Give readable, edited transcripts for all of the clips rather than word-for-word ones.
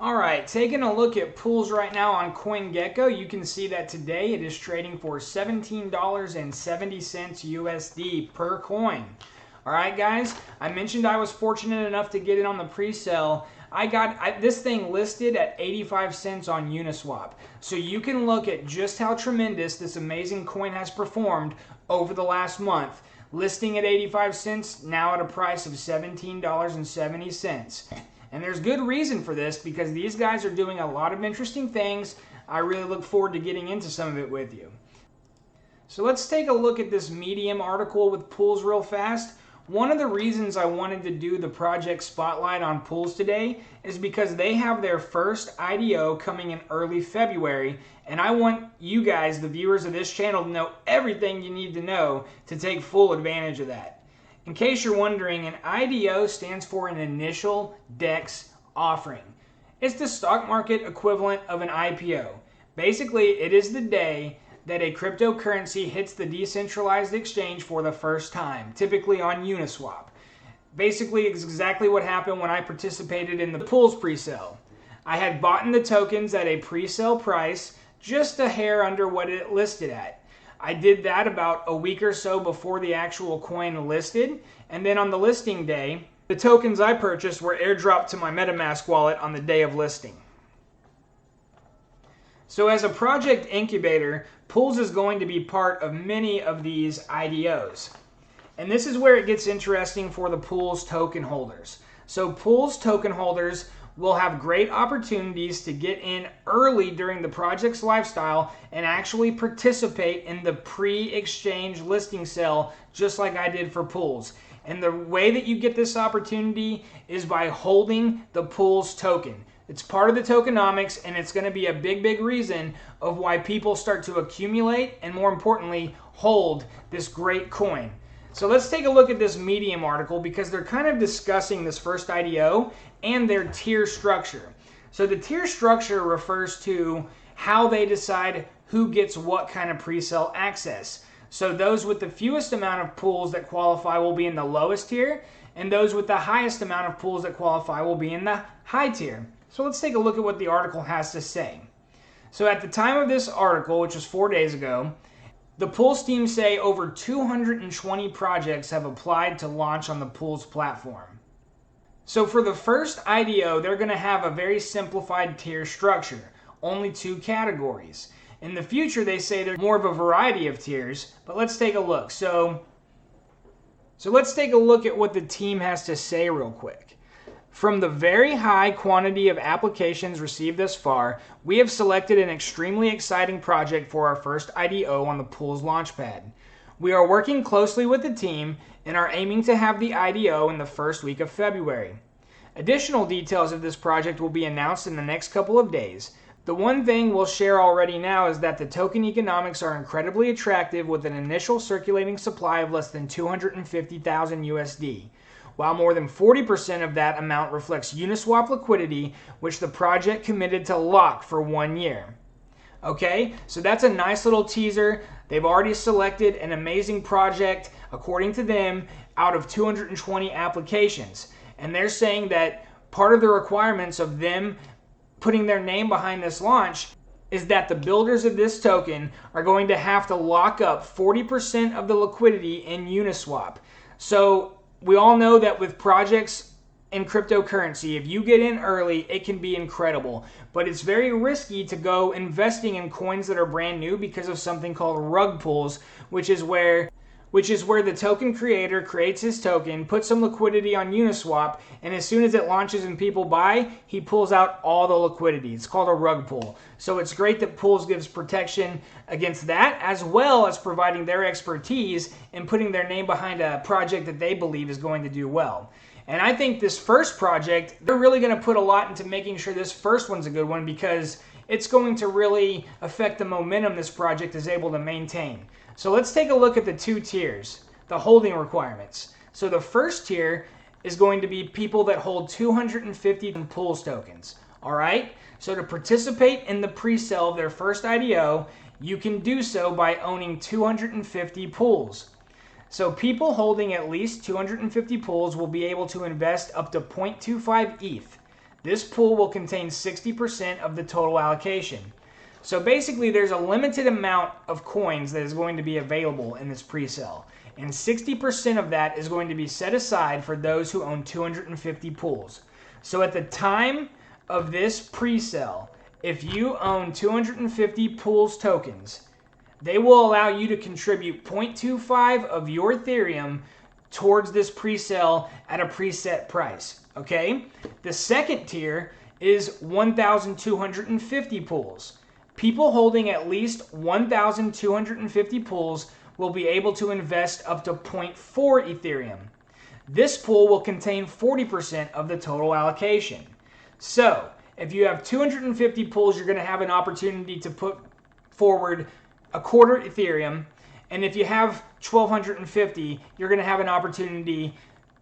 All right, taking a look at pools right now on CoinGecko, you can see that today it is trading for $17.70 USD per coin. All right, guys, I mentioned I was fortunate enough to get in on the pre-sale. I got this thing listed at 85 cents on Uniswap. So you can look at just how tremendous this amazing coin has performed over the last month. Listing at 85 cents, now at a price of $17.70. And there's good reason for this because these guys are doing a lot of interesting things. I really look forward to getting into some of it with you. So let's take a look at this Medium article with POOLZ real fast. One of the reasons I wanted to do the project spotlight on POOLZ today is because they have their first IDO coming in early February, and I want you guys, the viewers of this channel, to know everything you need to know to take full advantage of that. In case you're wondering, an IDO stands for an initial DEX offering. It's the stock market equivalent of an IPO. Basically, it is the day that a cryptocurrency hits the decentralized exchange for the first time, typically on Uniswap. Basically, it's exactly what happened when I participated in the POOLZ presale. I had bought in the tokens at a presale price, just a hair under what it listed at. I did that about a week or so before the actual coin listed, and then on the listing day, the tokens I purchased were airdropped to my MetaMask wallet on the day of listing. So as a project incubator, POOLZ is going to be part of many of these IDOs. And this is where it gets interesting for the POOLZ token holders. So POOLZ token holders will have great opportunities to get in early during the project's lifestyle and actually participate in the pre-exchange listing sale, just like I did for POOLZ. And the way that you get this opportunity is by holding the POOLZ token. It's part of the tokenomics, and it's going to be a big reason of why people start to accumulate and, more importantly, hold this great coin. So let's take a look at this Medium article because they're kind of discussing this first IDO and their tier structure. So the tier structure refers to how they decide who gets what kind of pre-sale access. So those with the fewest amount of pools that qualify will be in the lowest tier, and those with the highest amount of pools that qualify will be in the high tier. So let's take a look at what the article has to say. So at the time of this article, which was 4 days ago, the POOLZ team say over 220 projects have applied to launch on the POOLZ platform. So for the first IDO, they're going to have a very simplified tier structure, only 2 categories. In the future, they say there's more of a variety of tiers, but let's take a look. So let's take a look at what the team has to say real quick. From the very high quantity of applications received thus far, we have selected an extremely exciting project for our first IDO on the POOLZ Launchpad. We are working closely with the team and are aiming to have the IDO in the first week of February. Additional details of this project will be announced in the next couple of days. The one thing we'll share already now is that the token economics are incredibly attractive with an initial circulating supply of less than 250,000 USD. While more than 40% of that amount reflects Uniswap liquidity, which the project committed to lock for 1 year. Okay, so that's a nice little teaser. They've already selected an amazing project, according to them, out of 220 applications. And they're saying that part of the requirements of them putting their name behind this launch is that the builders of this token are going to have to lock up 40% of the liquidity in Uniswap. So we all know that with projects in cryptocurrency, if you get in early, it can be incredible. But it's very risky to go investing in coins that are brand new because of something called rug pulls, which is where the token creator creates his token, puts some liquidity on Uniswap, and as soon as it launches and people buy, he pulls out all the liquidity. It's called a rug pull. So it's great that POOLZ gives protection against that, as well as providing their expertise in putting their name behind a project that they believe is going to do well. And I think this first project, they're really going to put a lot into making sure this first one's a good one because it's going to really affect the momentum this project is able to maintain. So let's take a look at the 2 tiers, the holding requirements. So the first tier is going to be people that hold 250 POOLZ tokens. All right? So to participate in the pre-sale of their first IDO, you can do so by owning 250 POOLZ. So people holding at least 250 POOLZ will be able to invest up to 0.25 ETH. This pool will contain 60% of the total allocation. So basically there's a limited amount of coins that is going to be available in this pre-sale. And 60% of that is going to be set aside for those who own 250 pools. So at the time of this pre-sale, if you own 250 POOLZ tokens, they will allow you to contribute 0.25 of your Ethereum towards this pre-sale at a preset price, okay? The second tier is 1,250 pools. People holding at least 1,250 pools will be able to invest up to 0.4 Ethereum. This pool will contain 40% of the total allocation. So, if you have 250 pools, you're going to have an opportunity to put forward a quarter Ethereum. And if you have 1,250, you're going to have an opportunity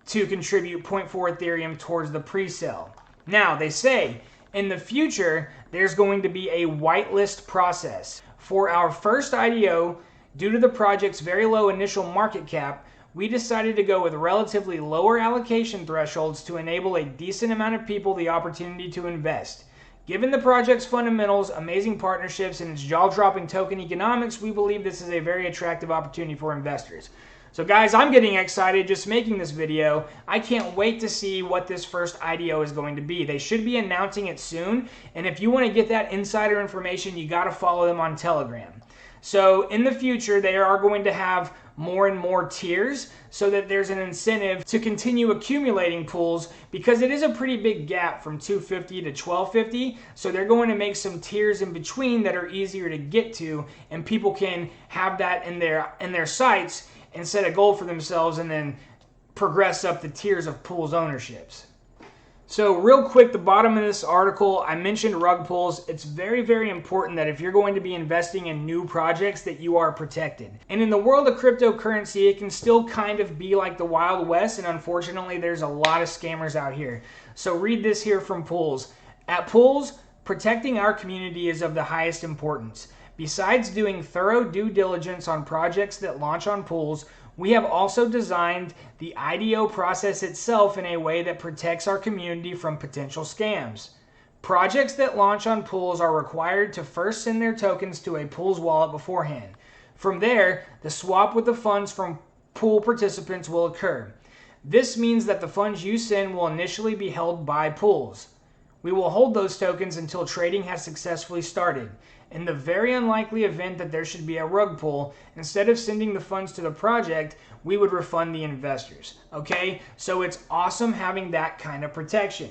to contribute 0.4 Ethereum towards the pre-sale. Now, they say in the future, there's going to be a whitelist process. For our first IDO, due to the project's very low initial market cap, we decided to go with relatively lower allocation thresholds to enable a decent amount of people the opportunity to invest. Given the project's fundamentals, amazing partnerships, and its jaw-dropping token economics, we believe this is a very attractive opportunity for investors. So guys, I'm getting excited just making this video. I can't wait to see what this first IDO is going to be. They should be announcing it soon, and if you want to get that insider information, you got to follow them on Telegram. So in the future, they are going to have more and more tiers so that there's an incentive to continue accumulating pools, because it is a pretty big gap from 250 to 1250. So they're going to make some tiers in between that are easier to get to, and people can have that in their sights and set a goal for themselves and then progress up the tiers of pools ownerships. So real quick, the bottom of this article, I mentioned rug pulls. It's very, very important that if you're going to be investing in new projects that you are protected. And in the world of cryptocurrency, it can still kind of be like the Wild West, and unfortunately there's a lot of scammers out here. So read this here from POOLZ. At POOLZ, protecting our community is of the highest importance. Besides doing thorough due diligence on projects that launch on POOLZ, we have also designed the IDO process itself in a way that protects our community from potential scams. Projects that launch on POOLZ are required to first send their tokens to a POOLZ wallet beforehand. From there, the swap with the funds from pool participants will occur. This means that the funds you send will initially be held by POOLZ. We will hold those tokens until trading has successfully started. In the very unlikely event that there should be a rug pull, instead of sending the funds to the project, we would refund the investors. Okay, so it's awesome having that kind of protection.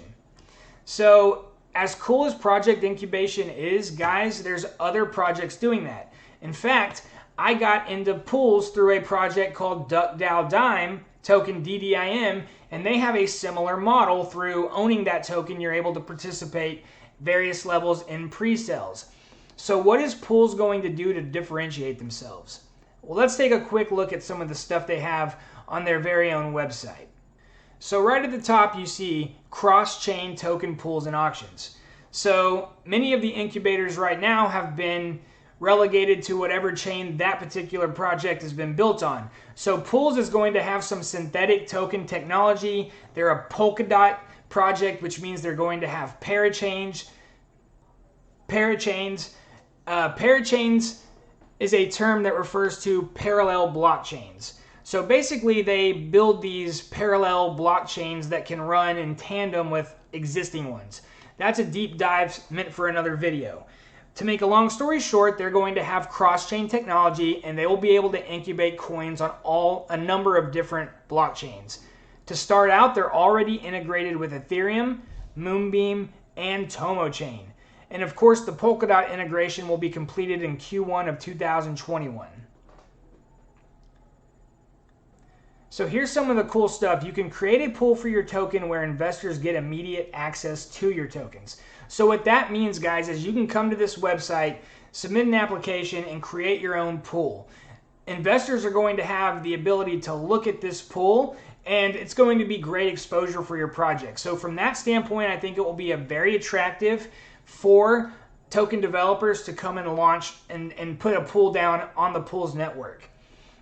So as cool as project incubation is, guys, there's other projects doing that. In fact, I got into POOLZ through a project called DuckDAO token DDIM, and they have a similar model. Through owning that token, you're able to participate various levels in pre-sales. So what is POOLZ going to do to differentiate themselves? Well, let's take a quick look at some of the stuff they have on their very own website. So right at the top, you see cross-chain token pools and auctions. So many of the incubators right now have been relegated to whatever chain that particular project has been built on. So POOLZ is going to have some synthetic token technology. They're a Polkadot project, which means they're going to have parachains. Parachains is a term that refers to parallel blockchains. So basically they build these parallel blockchains that can run in tandem with existing ones. That's a deep dive meant for another video. To make a long story short, they're going to have cross-chain technology, and they will be able to incubate coins on a number of different blockchains. To start out, they're already integrated with Ethereum, Moonbeam, and Tomo Chain. And of course, the Polkadot integration will be completed in Q1 of 2021. So here's some of the cool stuff. You can create a pool for your token where investors get immediate access to your tokens. So what that means, guys, is you can come to this website, submit an application, and create your own pool. Investors are going to have the ability to look at this pool, and it's going to be great exposure for your project. So from that standpoint, I think it will be a very attractive for token developers to come and launch and put a pool down on the POOLZ network.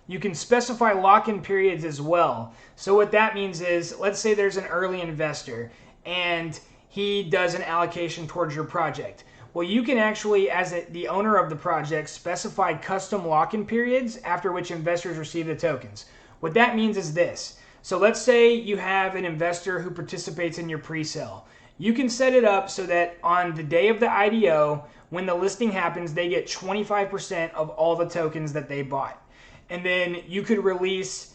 You can specify lock-in periods as well. So what that means is, let's say there's an early investor and he does an allocation towards your project. Well, you can actually, as the owner of the project, specify custom lock-in periods after which investors receive the tokens. What that means is this. So let's say you have an investor who participates in your pre-sale. You can set it up so that on the day of the IDO, when the listing happens, they get 25% of all the tokens that they bought. And then you could release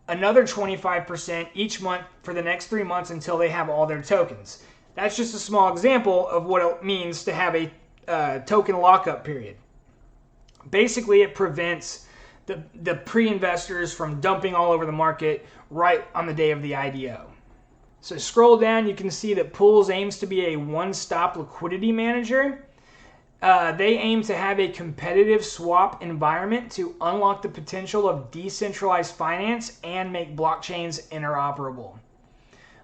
another 25% each month for the next 3 months until they have all their tokens. That's just a small example of what it means to have a token lockup period. Basically, it prevents the pre-investors from dumping all over the market right on the day of the IDO. So scroll down, you can see that POOLZ aims to be a one-stop liquidity manager. They aim to have a competitive swap environment to unlock the potential of decentralized finance and make blockchains interoperable.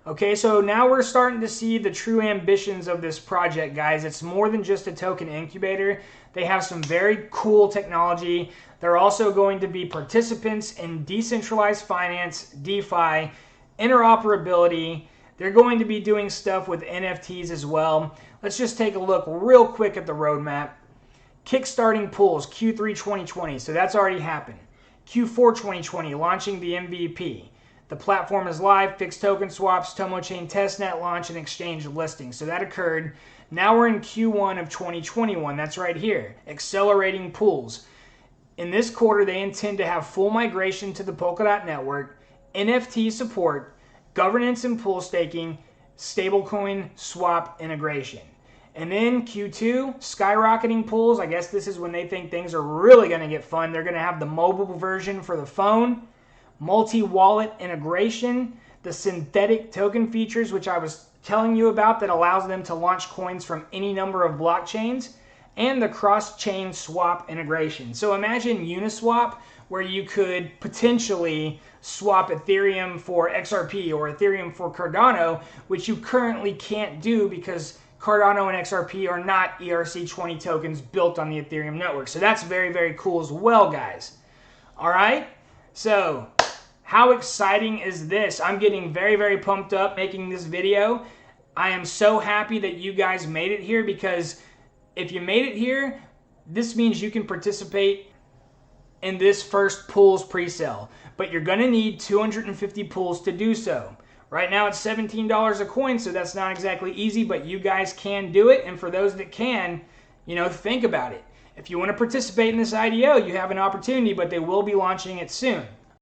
Okay, so now we're starting to see the true ambitions of this project, guys. It's more than just a token incubator. They have some very cool technology. They're also going to be participants in decentralized finance, DeFi, interoperability. They're going to be doing stuff with NFTs as well. Let's just take a look real quick at the roadmap. Kickstarting POOLZ Q3 2020, so that's already happened. Q4 2020, launching the MVP. The platform is live, fixed token swaps, Tomo Chain testnet launch, and exchange listing. So that occurred. Now we're in Q1 of 2021. That's right here. Accelerating POOLZ. In this quarter, they intend to have full migration to the Polkadot network, NFT support, governance and pool staking, stablecoin swap integration. And then Q2, skyrocketing POOLZ. I guess this is when they think things are really going to get fun. They're going to have the mobile version for the phone, multi-wallet integration, the synthetic token features, which I was telling you about, that allows them to launch coins from any number of blockchains, and the cross-chain swap integration. So imagine Uniswap, where you could potentially swap Ethereum for XRP or Ethereum for Cardano, which you currently can't do because Cardano and XRP are not ERC20 tokens built on the Ethereum network. So that's very, very cool as well, guys. All right, so how exciting is this? I'm getting very, very pumped up making this video. I am so happy that you guys made it here, because if you made it here, this means you can participate in this first POOLZ presale. But you're going to need 250 pools to do so. Right now it's $17 a coin, so that's not exactly easy, but you guys can do it. And for those that can, think about it. If you want to participate in this IDO, you have an opportunity, but they will be launching it soon.